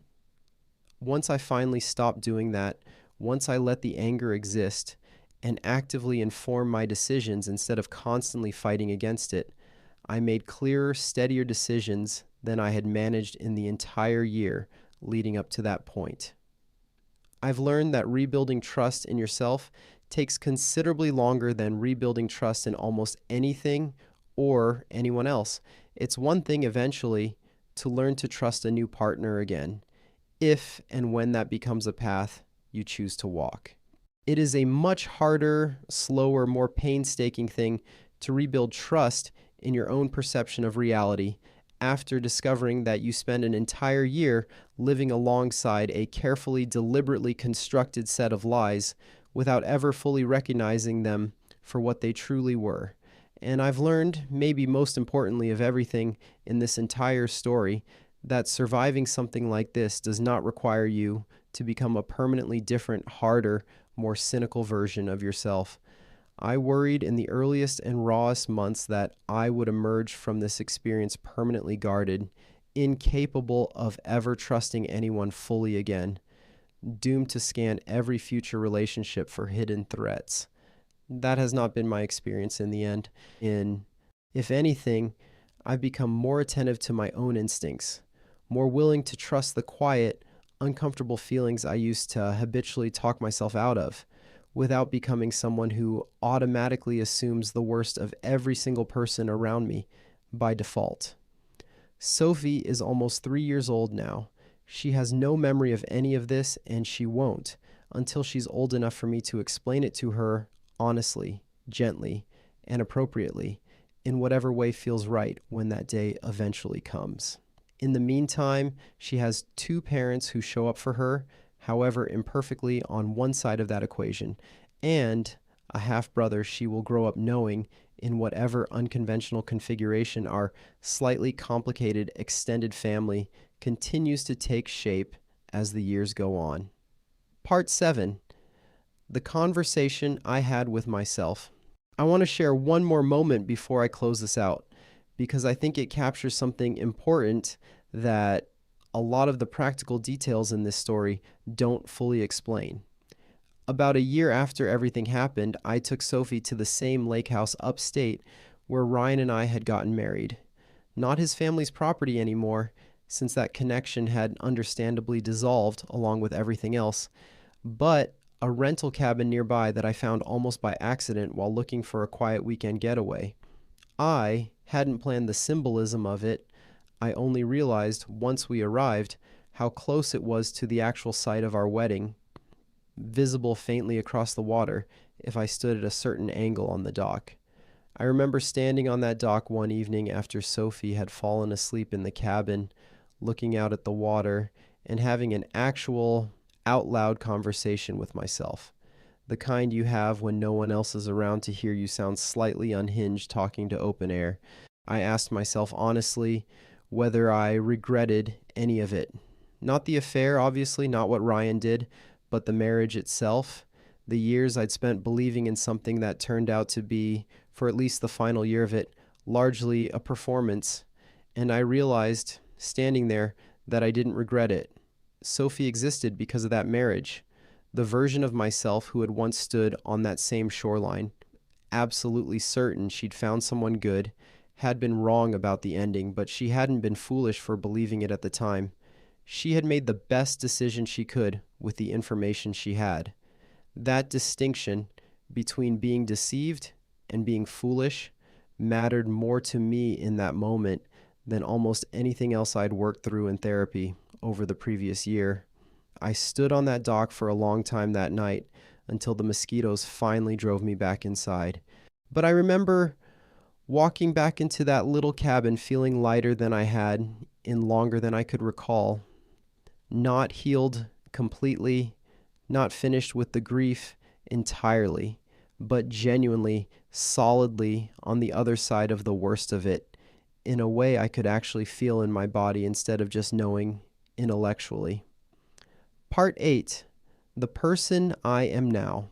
S1: Once I finally stopped doing that, once I let the anger exist and actively inform my decisions instead of constantly fighting against it, I made clearer, steadier decisions than I had managed in the entire year leading up to that point. I've learned that rebuilding trust in yourself takes considerably longer than rebuilding trust in almost anything or anyone else. It's one thing eventually to learn to trust a new partner again. if and when that becomes a path you choose to walk. It is a much harder, slower, more painstaking thing to rebuild trust in your own perception of reality after discovering that you spend an entire year living alongside a carefully, deliberately constructed set of lies without ever fully recognizing them for what they truly were. And I've learned, maybe most importantly of everything in this entire story, that surviving something like this does not require you to become a permanently different, harder, more cynical version of yourself. I worried in the earliest and rawest months that I would emerge from this experience permanently guarded, incapable of ever trusting anyone fully again, doomed to scan every future relationship for hidden threats. That has not been my experience in the end. If anything, I've become more attentive to my own instincts, more willing to trust the quiet, uncomfortable feelings I used to habitually talk myself out of, without becoming someone who automatically assumes the worst of every single person around me by default. Sophie is almost 3 years old now. She has no memory of any of this, and she won't until she's old enough for me to explain it to her honestly, gently, and appropriately, in whatever way feels right when that day eventually comes. In the meantime, she has 2 parents who show up for her, however imperfectly, on one side of that equation, and a half-brother she will grow up knowing in whatever unconventional configuration our slightly complicated extended family continues to take shape as the years go on. Part 7. The conversation I had with myself. I want to share one more moment before I close this out, because I think it captures something important that a lot of the practical details in this story don't fully explain. About a year after everything happened, I took Sophie to the same lake house upstate where Ryan and I had gotten married. Not his family's property anymore, since that connection had understandably dissolved along with everything else, but a rental cabin nearby that I found almost by accident while looking for a quiet weekend getaway. I hadn't planned the symbolism of it. I only realized once we arrived how close it was to the actual site of our wedding, visible faintly across the water if I stood at a certain angle on the dock. I remember standing on that dock one evening after Sophie had fallen asleep in the cabin, looking out at the water and having an actual out loud conversation with myself. The kind you have when no one else is around to hear you sound slightly unhinged talking to open air. I asked myself honestly whether I regretted any of it. Not the affair, obviously, not what Ryan did, but the marriage itself, the years I'd spent believing in something that turned out to be, for at least the final year of it, largely a performance. And I realized, standing there, that I didn't regret it. Sophie existed because of that marriage. The version of myself who had once stood on that same shoreline, absolutely certain she'd found someone good, had been wrong about the ending, but she hadn't been foolish for believing it at the time. She had made the best decision she could with the information she had. That distinction between being deceived and being foolish mattered more to me in that moment than almost anything else I'd worked through in therapy over the previous year. I stood on that dock for a long time that night until the mosquitoes finally drove me back inside. But I remember walking back into that little cabin feeling lighter than I had in longer than I could recall. Not healed completely, not finished with the grief entirely, but genuinely, solidly on the other side of the worst of it, in a way I could actually feel in my body instead of just knowing intellectually. Part 8. The person I am now.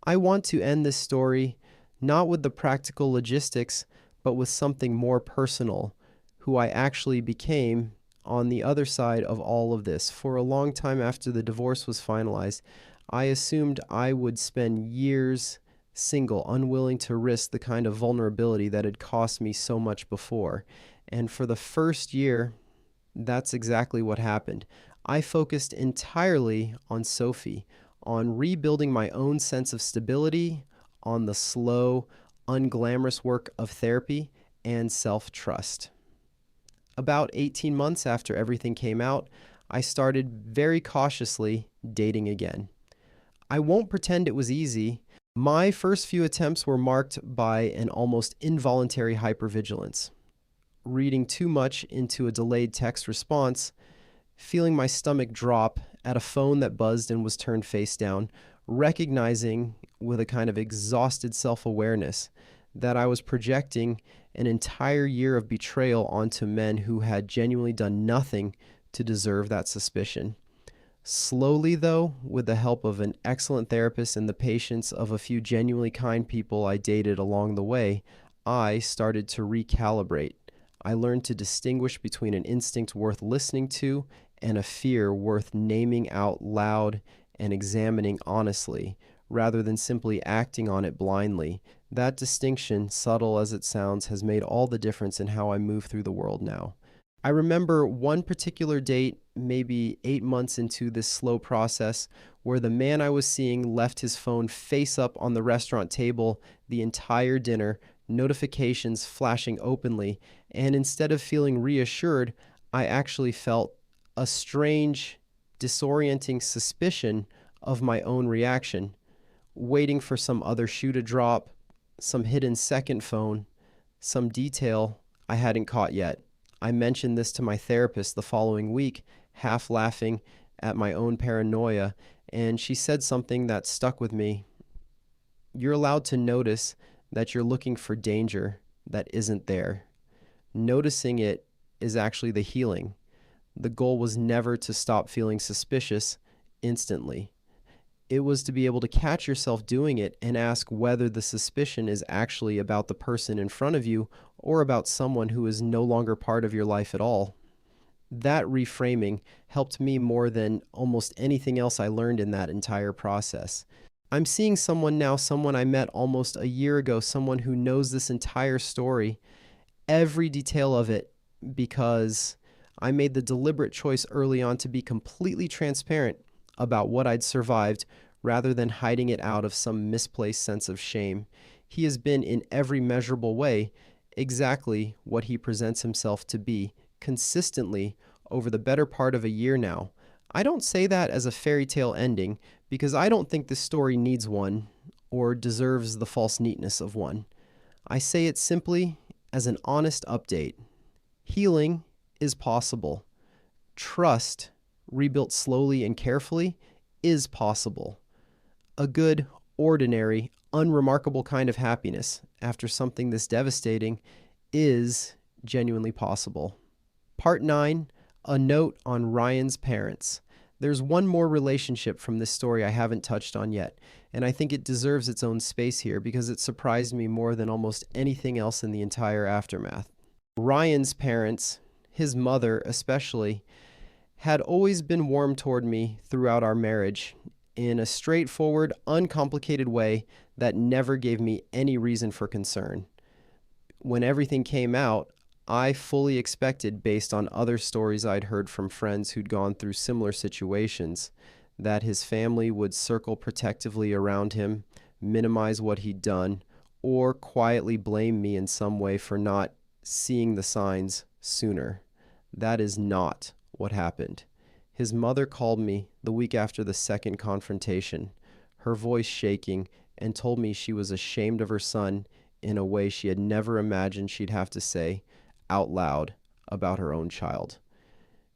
S1: I want to end this story not with the practical logistics, but with something more personal, who I actually became on the other side of all of this. For a long time after the divorce was finalized, I assumed I would spend years single, unwilling to risk the kind of vulnerability that had cost me so much before. And for the first year, that's exactly what happened. I focused entirely on Sophie, on rebuilding my own sense of stability, on the slow, unglamorous work of therapy, and self-trust. About 18 months after everything came out, I started very cautiously dating again. I won't pretend it was easy. My first few attempts were marked by an almost involuntary hypervigilance, reading too much into a delayed text response, feeling my stomach drop at a phone that buzzed and was turned face down, recognizing with a kind of exhausted self awareness that I was projecting an entire year of betrayal onto men who had genuinely done nothing to deserve that suspicion. Slowly, though, with the help of an excellent therapist and the patience of a few genuinely kind people I dated along the way, I started to recalibrate. I learned to distinguish between an instinct worth listening to and a fear worth naming out loud and examining honestly, rather than simply acting on it blindly. That distinction, subtle as it sounds, has made all the difference in how I move through the world now. I remember one particular date, maybe 8 months into this slow process, where the man I was seeing left his phone face up on the restaurant table the entire dinner, notifications flashing openly, and instead of feeling reassured, I actually felt a strange, disorienting suspicion of my own reaction, waiting for some other shoe to drop, some hidden second phone, some detail I hadn't caught yet. I mentioned this to my therapist the following week, half laughing at my own paranoia, and she said something that stuck with me. You're allowed to notice that you're looking for danger that isn't there. Noticing it is actually the healing. The goal was never to stop feeling suspicious instantly. It was to be able to catch yourself doing it and ask whether the suspicion is actually about the person in front of you or about someone who is no longer part of your life at all. That reframing helped me more than almost anything else I learned in that entire process. I'm seeing someone now, someone I met almost a year ago, someone who knows this entire story, every detail of it, because I made the deliberate choice early on to be completely transparent about what I'd survived rather than hiding it out of some misplaced sense of shame. He has been in every measurable way exactly what he presents himself to be consistently over the better part of a year now. I don't say that as a fairy tale ending because I don't think this story needs one or deserves the false neatness of one. I say it simply as an honest update. Healing is possible. Trust, rebuilt slowly and carefully, is possible. A good, ordinary, unremarkable kind of happiness after something this devastating is genuinely possible. Part 9, a note on Ryan's parents. There's one more relationship from this story I haven't touched on yet, and I think it deserves its own space here because it surprised me more than almost anything else in the entire aftermath. Ryan's parents, his mother especially, had always been warm toward me throughout our marriage in a straightforward, uncomplicated way that never gave me any reason for concern. When everything came out, I fully expected, based on other stories I'd heard from friends who'd gone through similar situations, that his family would circle protectively around him, minimize what he'd done, or quietly blame me in some way for not seeing the signs sooner. That is not what happened. His mother called me the week after the second confrontation, her voice shaking, and told me she was ashamed of her son in a way she had never imagined she'd have to say out loud about her own child.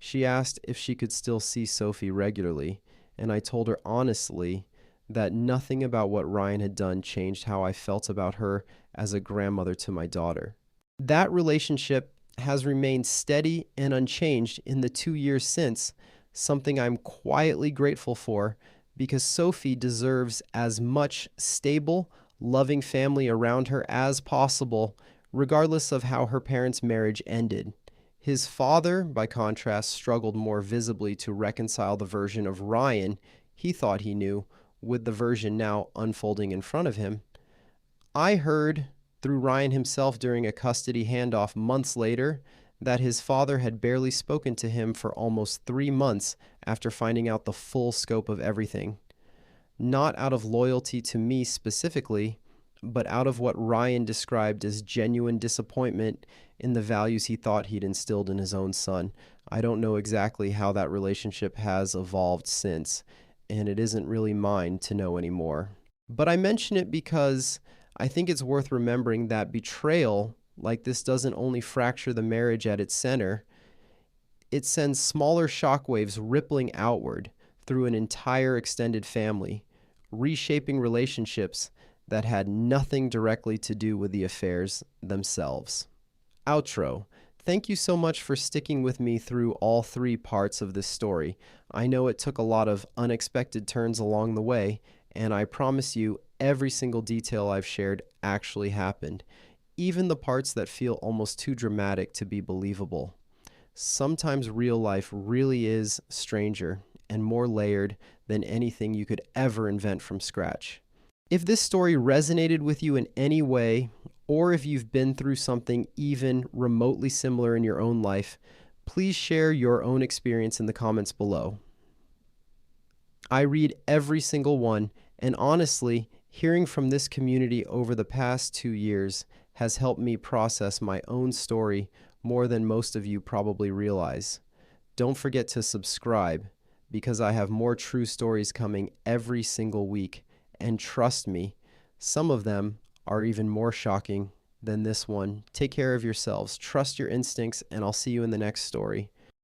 S1: She asked if she could still see Sophie regularly, and I told her honestly that nothing about what Ryan had done changed how I felt about her as a grandmother to my daughter. That relationship has remained steady and unchanged in the 2 years since, something I'm quietly grateful for because Sophie deserves as much stable, loving family around her as possible, regardless of how her parents' marriage ended. His father, by contrast, struggled more visibly to reconcile the version of Ryan he thought he knew with the version now unfolding in front of him. I heard through Ryan himself during a custody handoff months later that his father had barely spoken to him for almost 3 months after finding out the full scope of everything. Not out of loyalty to me specifically, but out of what Ryan described as genuine disappointment in the values he thought he'd instilled in his own son. I don't know exactly how that relationship has evolved since, and it isn't really mine to know anymore. But I mention it because I think it's worth remembering that betrayal like this doesn't only fracture the marriage at its center, it sends smaller shockwaves rippling outward through an entire extended family, reshaping relationships that had nothing directly to do with the affairs themselves. Outro. Thank you so much for sticking with me through all three parts of this story. I know it took a lot of unexpected turns along the way, and I promise you every single detail I've shared actually happened, even the parts that feel almost too dramatic to be believable. Sometimes real life really is stranger and more layered than anything you could ever invent from scratch. If this story resonated with you in any way, or if you've been through something even remotely similar in your own life, please share your own experience in the comments below. I read every single one, and honestly, hearing from this community over the past 2 years has helped me process my own story more than most of you probably realize. Don't forget to subscribe, because I have more true stories coming every single week. And trust me, some of them are even more shocking than this one. Take care of yourselves, trust your instincts, and I'll see you in the next story.